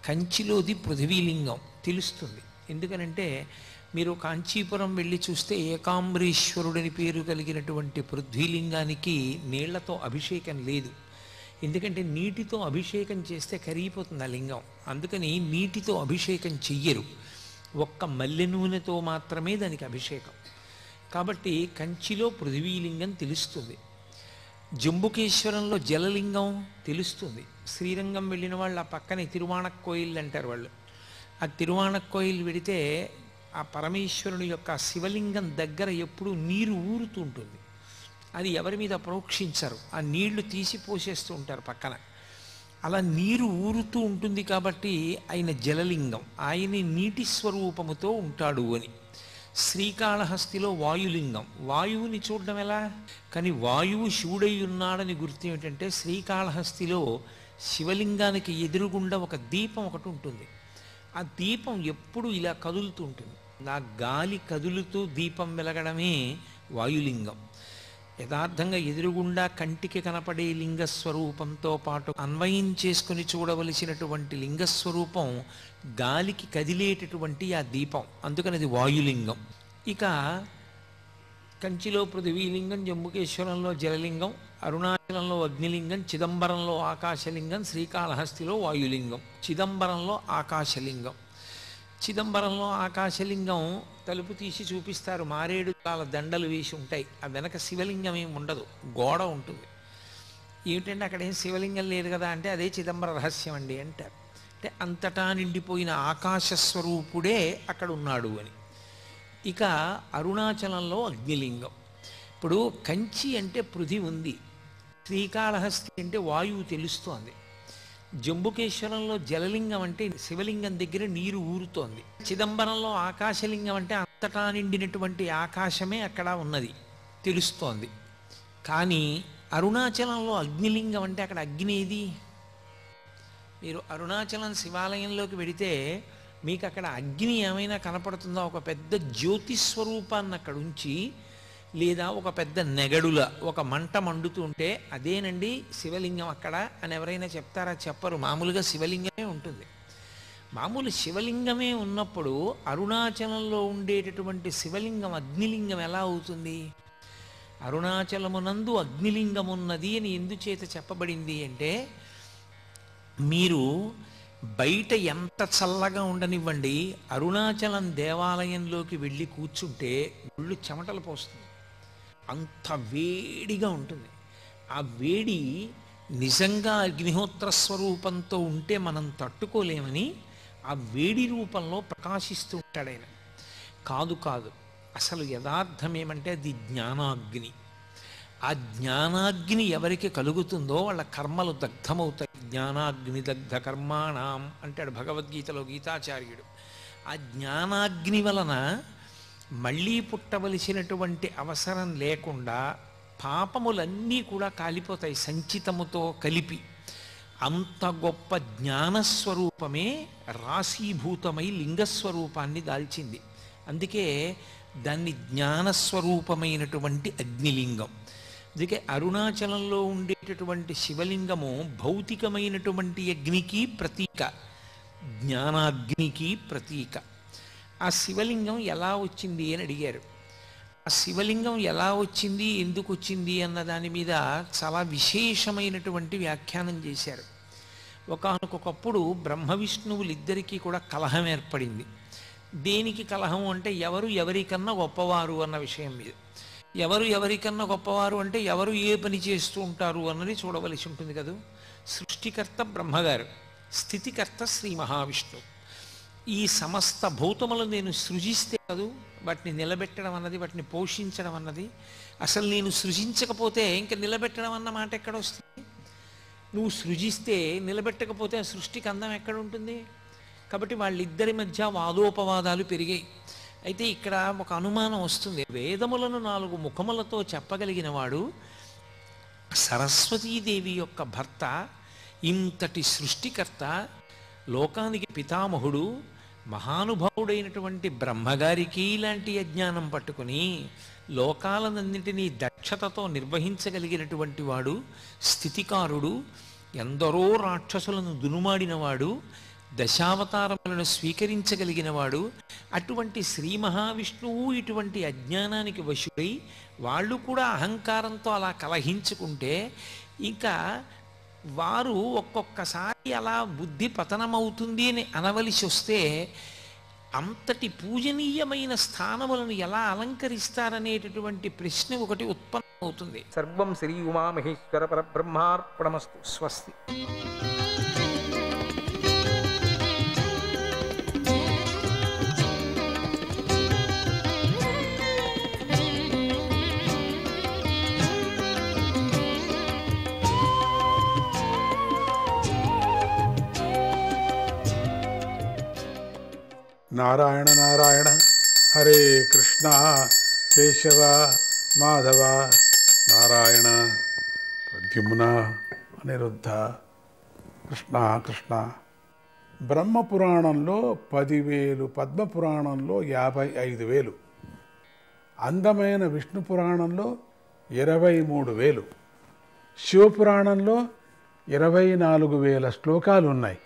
కంచిలోది పృథివీలింగం తెలుస్తుంది. ఎందుకనంటే మీరు కాంచీపురం వెళ్ళి చూస్తే ఏకాంబరీశ్వరుడని పేరు కలిగినటువంటి పృథ్వీలింగానికి నీళ్లతో అభిషేకం లేదు. ఎందుకంటే నీటితో అభిషేకం చేస్తే కరిగిపోతుంది ఆ లింగం. అందుకని నీటితో అభిషేకం చెయ్యరు, ఒక్క మల్లె నూనెతో మాత్రమే దానికి అభిషేకం. కాబట్టి కంచిలో పృథివీలింగం తెలుస్తుంది. జంబుకేశ్వరంలో జలలింగం తెలుస్తుంది. శ్రీరంగం వెళ్ళిన వాళ్ళు ఆ పక్కనే తిరువాణక్కోయిల్ అంటారు వాళ్ళు. ఆ తిరువాణక్కోయిల్ వెడితే ఆ పరమేశ్వరుని యొక్క శివలింగం దగ్గర ఎప్పుడూ నీరు ఊరుతూ ఉంటుంది. అది ఎవరి మీద ప్రోక్షించరు, ఆ నీళ్లు తీసి పోసేస్తూ ఉంటారు పక్కన. అలా నీరు ఊరుతూ ఉంటుంది కాబట్టి ఆయన జలలింగం, ఆయన నీటి స్వరూపముతో ఉంటాడు అని. శ్రీకాళహస్తిలో వాయులింగం, వాయువుని చూడడం ఎలా? కానీ వాయువు శివుడై ఉన్నాడని గుర్తు ఏమిటంటే శ్రీకాళహస్తిలో శివలింగానికి ఎదురుగుండా ఒక దీపం ఒకటి ఉంటుంది. ఆ దీపం ఎప్పుడు ఇలా కదులుతూ ఉంటుంది. ఆ గాలి కదులుతూ దీపం వెలగడమే వాయులింగం. యథార్థంగా ఎదురుగుండా కంటికి కనపడే లింగస్వరూపంతో పాటు అన్వయం చేసుకుని చూడవలసినటువంటి లింగస్వరూపం గాలికి కదిలేటటువంటి ఆ దీపం, అందుకని అది వాయులింగం. ఇక కంచిలో పృథివీలింగం, జంబుకేశ్వరంలో జలలింగం, అరుణాచలంలో అగ్నిలింగం, చిదంబరంలో ఆకాశలింగం, శ్రీకాళహస్తిలో వాయులింగం. చిదంబరంలో ఆకాశలింగం, చిదంబరంలో ఆకాశలింగం తలుపు తీసి చూపిస్తారు, మారేడు దండలు వేసి ఉంటాయి. ఆ వెనక శివలింగం ఏమి ఉండదు, గోడ ఉంటుంది. ఏమిటంటే అక్కడ ఏం శివలింగం లేదు కదా అంటే అదే చిదంబర రహస్యం అండి అంటారు. అంటే అంతటా నిండిపోయిన ఆకాశ స్వరూపుడే అక్కడ ఉన్నాడు అని. ఇక అరుణాచలంలో అగ్నిలింగం. ఇప్పుడు కంచి అంటే పృథి ఉంది, శ్రీకాళహస్తి అంటే వాయువు తెలుస్తోంది, జంబుకేశ్వరంలో జలలింగం అంటే శివలింగం దగ్గర నీరు ఊరుతోంది, చిదంబరంలో ఆకాశలింగం అంటే అంతటా నిండినటువంటి ఆకాశమే అక్కడ ఉన్నది తెలుస్తోంది. కానీ అరుణాచలంలో అగ్నిలింగం అంటే అక్కడ అగ్ని ఏది? మీరు అరుణాచలం శివాలయంలోకి వెడితే మీకు అక్కడ అగ్ని ఏమైనా కనపడుతుందా? ఒక పెద్ద జ్యోతిస్వరూపాన్ని అక్కడ ఉంచి, లేదా ఒక పెద్ద నెగడుల ఒక మంట మండుతుంటే అదేనండి శివలింగం అక్కడ అని ఎవరైనా చెప్తారా? చెప్పరు. మామూలుగా శివలింగమే ఉంటుంది. మామూలు శివలింగమే ఉన్నప్పుడు అరుణాచలంలో ఉండేటటువంటి శివలింగం అగ్నిలింగం ఎలా అవుతుంది? అరుణాచలమునందు అగ్నిలింగం ఉన్నది అని ఎందుచేత చెప్పబడింది అంటే, మీరు బయట ఎంత చల్లగా ఉండనివ్వండి, అరుణాచలం దేవాలయంలోకి వెళ్ళి కూర్చుంటే ఒళ్ళు చెమటలు పోస్తుంది, అంత వేడిగా ఉంటుంది. ఆ వేడి నిజంగా అగ్నిహోత్ర స్వరూపంతో ఉంటే మనం తట్టుకోలేమని ఆ వేడి రూపంలో ప్రకాశిస్తూ ఉంటాడు ఆయన. కాదు కాదు, అసలు యథార్థం ఏమంటే అది జ్ఞానాగ్ని. ఆ జ్ఞానాగ్ని ఎవరికి కలుగుతుందో వాళ్ళ కర్మలు దగ్ధమవుతాయి. జ్ఞానాగ్ని దగ్ధ కర్మాణం అంటాడు భగవద్గీతలో గీతాచార్యుడు. ఆ జ్ఞానాగ్ని వలన మళ్ళీ పుట్టవలసినటువంటి అవసరం లేకుండా పాపములన్నీ కూడా కాలిపోతాయి సంచితముతో కలిపి. అంత గొప్ప జ్ఞానస్వరూపమే రాశీభూతమై లింగస్వరూపాన్ని దాల్చింది. అందుకే దాన్ని జ్ఞానస్వరూపమైనటువంటి అగ్నిలింగం. అందుకే అరుణాచలంలో ఉండేటటువంటి శివలింగము భౌతికమైనటువంటి అగ్నికి ప్రతీక, జ్ఞానాగ్నికి ప్రతీక. ఆ శివలింగం ఎలా వచ్చింది అని అడిగారు. ఆ శివలింగం ఎలా వచ్చింది, ఎందుకు వచ్చింది అన్న దాని మీద చాలా విశేషమైనటువంటి వ్యాఖ్యానం చేశారు. ఒకానొకప్పుడు బ్రహ్మ విష్ణువులిద్దరికీ కూడా కలహం ఏర్పడింది. దేనికి కలహం అంటే ఎవరు ఎవరికన్నా గొప్పవారు అన్న విషయం మీద. ఎవరు ఎవరికన్నా గొప్పవారు అంటే ఎవరు ఏ పని చేస్తూ ఉంటారు అన్నది చూడవలసి ఉంటుంది కదా. సృష్టికర్త బ్రహ్మగారు, స్థితికర్త శ్రీ మహావిష్ణువు. ఈ సమస్త భూతములు నేను సృజిస్తే కదూ వాటిని నిలబెట్టడం అన్నది, వాటిని పోషించడం అన్నది. అసలు నేను సృజించకపోతే ఇంకా నిలబెట్టడం అన్న మాట ఎక్కడ వస్తుంది? నువ్వు సృజిస్తే నిలబెట్టకపోతే ఆ సృష్టికి అందం ఎక్కడ ఉంటుంది? కాబట్టి వాళ్ళిద్దరి మధ్య వాదోపవాదాలు పెరిగాయి. అయితే ఇక్కడ ఒక అనుమానం వస్తుంది. వేదములను 4 ముఖములతో చెప్పగలిగిన వాడు సరస్వతీదేవి యొక్క భర్త, ఇంతటి సృష్టికర్త, లోకానికి పితామహుడు, మహానుభావుడైనటువంటి బ్రహ్మగారికి ఇలాంటి అజ్ఞానం పట్టుకుని లోకాలన్నింటినీ దక్షతతో నిర్వహించగలిగినటువంటి వాడు, స్థితికారుడు, ఎందరో రాక్షసులను దునుమాడినవాడు, దశావతారములను స్వీకరించగలిగినవాడు, అటువంటి శ్రీ మహావిష్ణువు ఇటువంటి అజ్ఞానానికి వశుడై వాళ్ళు కూడా అహంకారంతో అలా కలహించుకుంటే ఇంకా వారు ఒక్కొక్కసారి అలా బుద్ధి పతనమవుతుంది అని అనవలసి వస్తే అంతటి పూజనీయమైన స్థానములను ఎలా అలంకరిస్తారనేటటువంటి ప్రశ్న ఒకటి ఉత్పన్నమవుతుంది. సర్వం శ్రీ ఉమామహేశ్వర పరబ్రహ్మార్పణమస్తు. స్వస్తి. నారాయణ నారాయణ హరే కృష్ణ కేశవ మాధవ నారాయణ ప్రద్యుమ్న అనిరుద్ధ కృష్ణ కృష్ణ. బ్రహ్మపురాణంలో 10,000, పద్మపురాణంలో 55,000, అందమైన విష్ణు పురాణంలో 23,000, శివపురాణంలో 24,000 శ్లోకాలు ఉన్నాయి.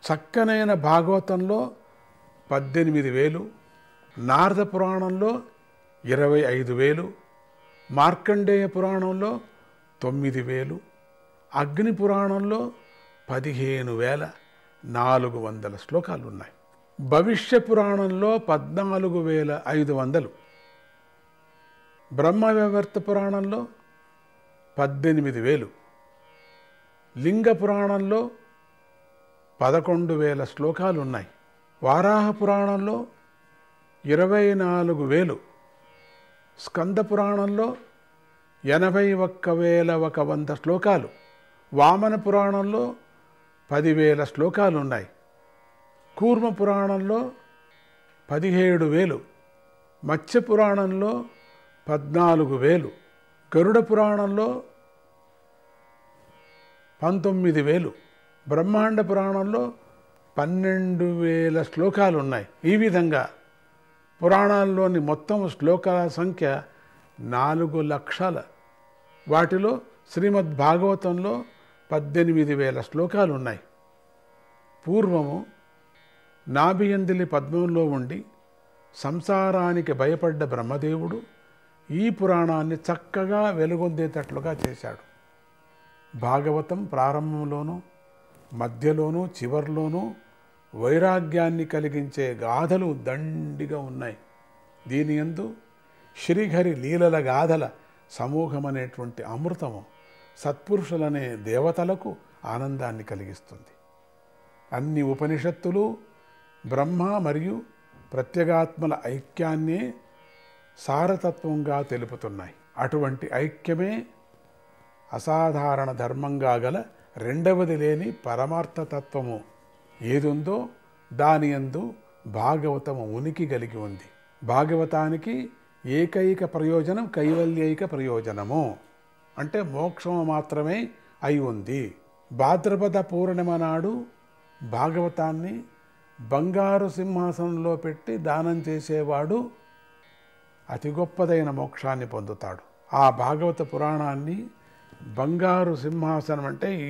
చక్కనైన భాగవతంలో 18,000, నారద పురాణంలో 25,000, మార్కండేయ పురాణంలో 9,000, అగ్ని పురాణంలో 15,400 శ్లోకాలు ఉన్నాయి. భవిష్య పురాణంలో 14,500, బ్రహ్మవైవర్త పురాణంలో 18,000, లింగ పురాణంలో 11,000 శ్లోకాలు ఉన్నాయి. వారాహ పురాణంలో 24,000, స్కంద పురాణంలో 81,100 శ్లోకాలు, వామన పురాణంలో 10,000 శ్లోకాలు ఉన్నాయి. కూర్మ పురాణంలో 17,000, మత్స్య పురాణంలో 14,000, గరుడ పురాణంలో 19,000, బ్రహ్మాండ పురాణంలో 12,000 శ్లోకాలు ఉన్నాయి. ఈ విధంగా పురాణాల్లోని మొత్తం శ్లోకాల సంఖ్య 4,00,000. వాటిలో శ్రీమద్ భాగవతంలో 18,000 శ్లోకాలు ఉన్నాయి. పూర్వము నాభియందిలి పద్మంలో ఉండి సంసారానికి భయపడ్డ బ్రహ్మదేవుడు ఈ పురాణాన్ని చక్కగా వెలుగొందేటట్లుగా చేశాడు. భాగవతం ప్రారంభంలోనూ, మధ్యలోనూ, చివర్లోనూ వైరాగ్యాన్ని కలిగించే గాథలు దండిగా ఉన్నాయి. దీని యందు శ్రీహరి లీలల గాథల సమూహమనేటువంటి అమృతము సత్పురుషులనే దేవతలకు ఆనందాన్ని కలిగిస్తుంది. అన్ని ఉపనిషత్తులు బ్రహ్మ మరియు ప్రత్యేగాత్మల ఐక్యాన్నే సారతత్వంగా తెలుపుతున్నాయి. అటువంటి ఐక్యమే అసాధారణ ధర్మంగా గల రెండవది లేని పరమార్థతత్వము ఏదుందో దాని యందు భాగవతము ఉనికి కలిగి ఉంది. భాగవతానికి ఏకైక ప్రయోజనం కైవల్యైక ప్రయోజనము, అంటే మోక్షము మాత్రమే అయి ఉంది. భాద్రపద పూర్ణిమ నాడు భాగవతాన్ని బంగారు సింహాసనంలో పెట్టి దానం చేసేవాడు అతి గొప్పదైన మోక్షాన్ని పొందుతాడు. ఆ భాగవత పురాణాన్ని బంగారు సింహాసనం అంటే ఈ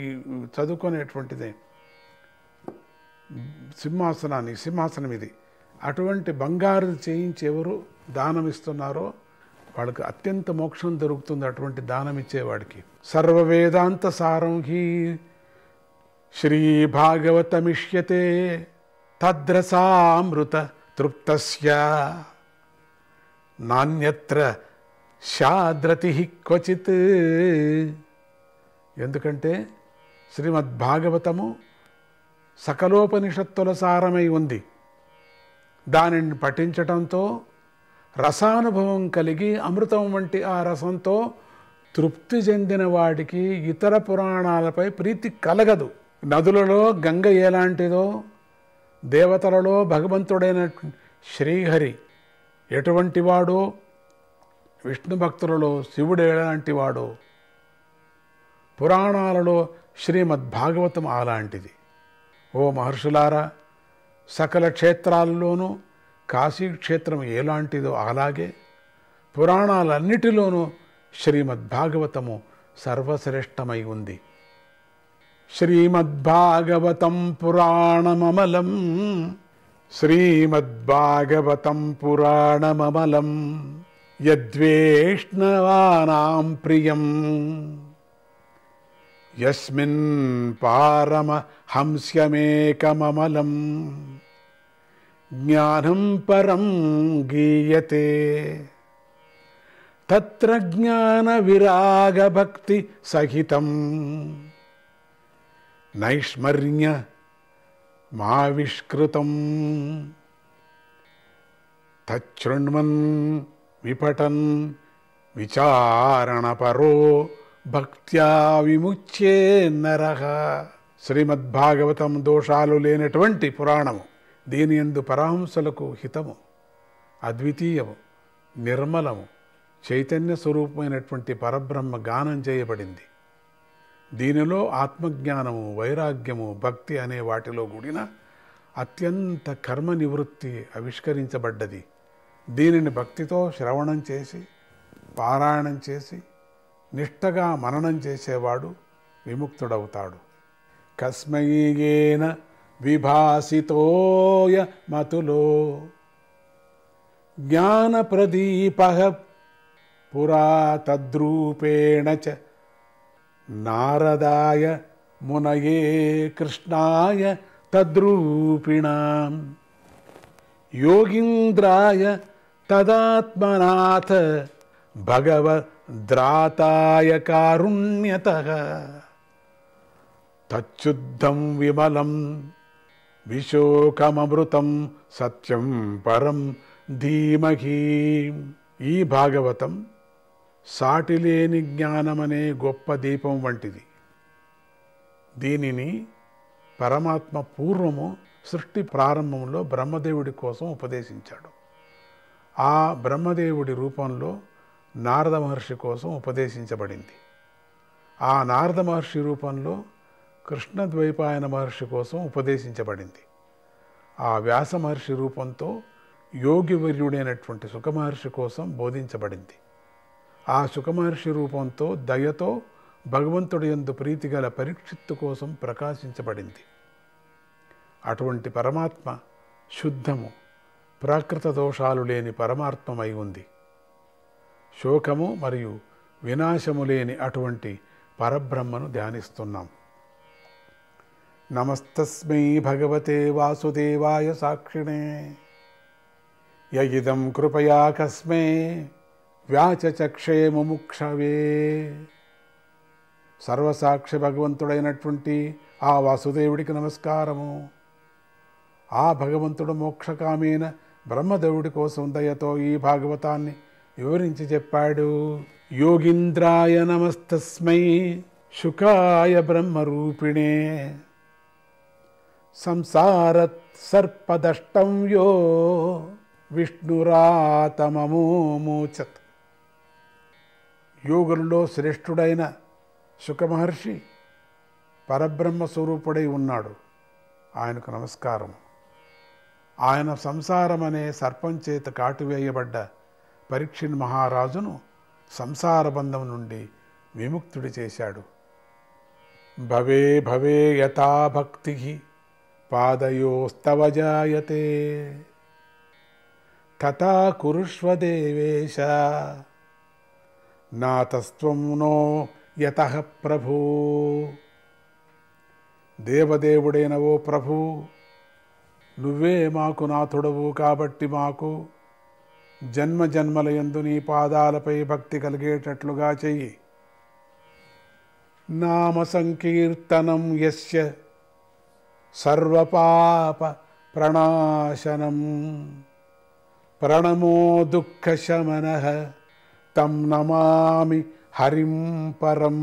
చదువుకునేటువంటిదే. సింహాసనం ఇది. అటువంటి బంగారు చేయించి ఎవరు దానం ఇస్తున్నారో వాళ్ళకి అత్యంత మోక్షం దొరుకుతుంది. అటువంటి దానం ఇచ్చేవాడికి. సర్వవేదాంత సారం హి శ్రీ భాగవతమిష్యతే తద్రసామృత తృప్తస్య నాణ్యత్ర శాద్రతి క్వచిత్. ఎందుకంటే శ్రీమద్భాగవతము సకలోపనిషత్తుల సారమై ఉంది. దానిని పఠించటంతో రసానుభవం కలిగి అమృతం వంటి ఆ రసంతో తృప్తి చెందిన వాడికి ఇతర పురాణాలపై ప్రీతి కలగదు. నదులలో గంగ ఎలాంటిదో, దేవతలలో భగవంతుడైన శ్రీహరి ఎటువంటి వాడో, విష్ణు భక్తులలో శివుడు ఎలాంటి వాడో, పురాణాలలో శ్రీమద్భాగవతం అలాంటిది. ఓ మహర్షులారా, సకల క్షేత్రాల్లోనూ కాశీక్షేత్రం ఎలాంటిదో అలాగే పురాణాలన్నిటిలోనూ శ్రీమద్భాగవతము సర్వశ్రేష్టమై ఉంది. శ్రీమద్భాగవతం పురాణమమలం శ్రీమద్భాగవతం పురాణమమలం యద్వేష్ణవానాం ప్రియం యస్మిన్ పారమహంస్యమేకమమలం జ్ఞానం పరం గీయతే తత్ర జ్ఞాన విరాగ భక్తి సహితం నైష్మర్య మావిష్కృతం తచ్చృణ్వన్ విపఠన్ విచారణపరో భక్త్యా విముచ్యే నరః. శ్రీమద్భాగవతం దోషాలు లేనటువంటి పురాణము. దీని యందు పరహంసలకు హితము, అద్వితీయము, నిర్మలము, చైతన్య స్వరూపమైనటువంటి పరబ్రహ్మ గానం చేయబడింది. దీనిలో ఆత్మజ్ఞానము, వైరాగ్యము, భక్తి అనే వాటిలో కూడిన అత్యంత కర్మ నివృత్తి ఆవిష్కరించబడ్డది. దీనిని భక్తితో శ్రవణం చేసి, పారాయణం చేసి, నిష్టగా మననం చేసేవాడు విముక్తుడవుతాడు. కస్మయేన విభాసితోయ మతులో జ్ఞానప్రదీపః పురా తద్రూపేణ చ నారదాయ మునయే కృష్ణాయ తద్రూపిణాం యోగీంద్రాయ తదాత్మనాథ భగవద్రాతాయ కారుణ్యతః తచ్చుద్ధం విమలం విశోకమమృతం సత్యం పరం ధీమహి. ఈ భాగవతం సాటిలేని జ్ఞానమనే గొప్ప దీపం వంటిది. దీనిని పరమాత్మ పూర్వము సృష్టి ప్రారంభంలో బ్రహ్మదేవుడి కోసం ఉపదేశించాడు. ఆ బ్రహ్మదేవుడి రూపంలో నారద మహర్షి కోసం ఉపదేశించబడింది. ఆ నారద మహర్షి రూపంలో కృష్ణద్వైపాయన మహర్షి కోసం ఉపదేశించబడింది. ఆ వ్యాస మహర్షి రూపంతో యోగివర్యుడైనటువంటి సుఖమహర్షి కోసం బోధించబడింది. ఆ సుఖమహర్షి రూపంతో దయతో భగవంతుడి యందు ప్రీతిగల పరీక్షిత్తు కోసం ప్రకాశించబడింది. అటువంటి పరమాత్మ శుద్ధము, ప్రాకృత దోషాలు లేని పరమాత్మమై ఉంది. శోకము మరియు వినాశము లేని అటువంటి పరబ్రహ్మను ధ్యానిస్తున్నాం. నమస్తస్మై భగవతే వాసుదేవాయ సాక్షిణే యయిదం కృపయా కస్మే వ్యాచచక్షే ముముక్షవే. సర్వసాక్షి భగవంతుడైనటువంటి ఆ వాసుదేవుడికి నమస్కారము. ఆ భగవంతుడు మోక్షకామైన బ్రహ్మదేవుడి కోసం దయతో ఈ భాగవతాన్ని వివరించి చెప్పాడు. యోగీంద్రాయ నమస్తస్మై శుకాయ బ్రహ్మరూపిణే సంసారత్ సర్పదష్టం యో విష్ణురాతమమోచత్. యోగులలో శ్రేష్ఠుడైన శుకమహర్షి పరబ్రహ్మ స్వరూపుడై ఉన్నాడు. ఆయనకు నమస్కారం. ఆయన సంసారం అనే సర్పం చేత కాటువేయబడ్డ పరీక్షిన్ మహారాజును సంసార బంధం నుండి విముక్తుడి చేశాడు. భవే భవే యథా భక్తి పాదయోస్తవ జాయతే తథా కురుష్వ దేవేశ నాతస్త్వం నో యతః ప్రభూ. దేవదేవుడైన ఓ ప్రభు, నువ్వే మాకు నాథుడవు కాబట్టి మాకు జన్మ జన్మలయందు నీ పాదాలపై భక్తి కలిగేటట్లుగా చెయ్యి. నామ సంకీర్తనం యస్య సర్వపాప ప్రణాశనం ప్రణమో దుఃఖశమనః తం నమామి హరిం పరం.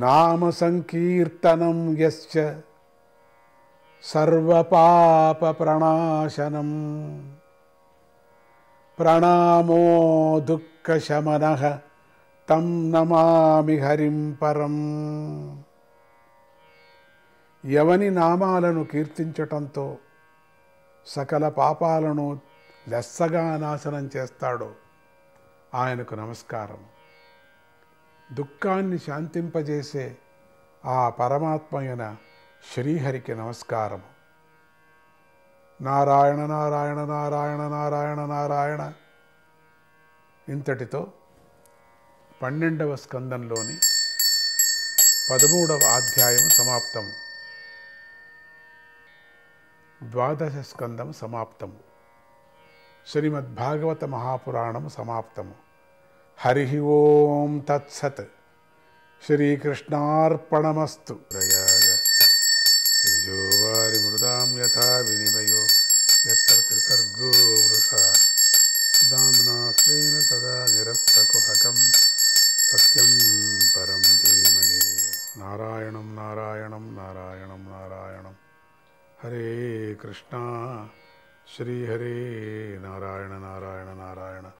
నామ సంకీర్తనం యస్య సర్వపాప ప్రణాశనం ప్రణామో దుఃఖశమనః తం నమామి హరిం పరం. ఎవని నామాలను కీర్తించటంతో సకల పాపాలను లెస్సగా నాశనం చేస్తాడో ఆయనకు నమస్కారం. దుఃఖాన్ని శాంతింపజేసే ఆ పరమాత్మ అయిన శ్రీహరికి నమస్కారం. నారాయణ నారాయణ నారాయణ నారాయణ నారాయణ. ఇంతటితో 12వ స్కందంలోని 13వ అధ్యాయం సమాప్తము. 12వ స్కందం సమాప్తము. శ్రీమద్భాగవత మహాపురాణం సమాప్తము. హరి ఓం తత్సత్. శ్రీకృష్ణార్పణమస్తు. వారి మృదాం యథా వినిమయో యత్ర త్రిసర్గో వృషా దామ్నా స్వేన సదా నిరస్తకుహకం సత్యం పరం ధీమహి. నారాయణం నారాయణం నారాయణం నారాయణం. హరే కృష్ణ శ్రీహరే నారాయణ నారాయణ నారాయణ.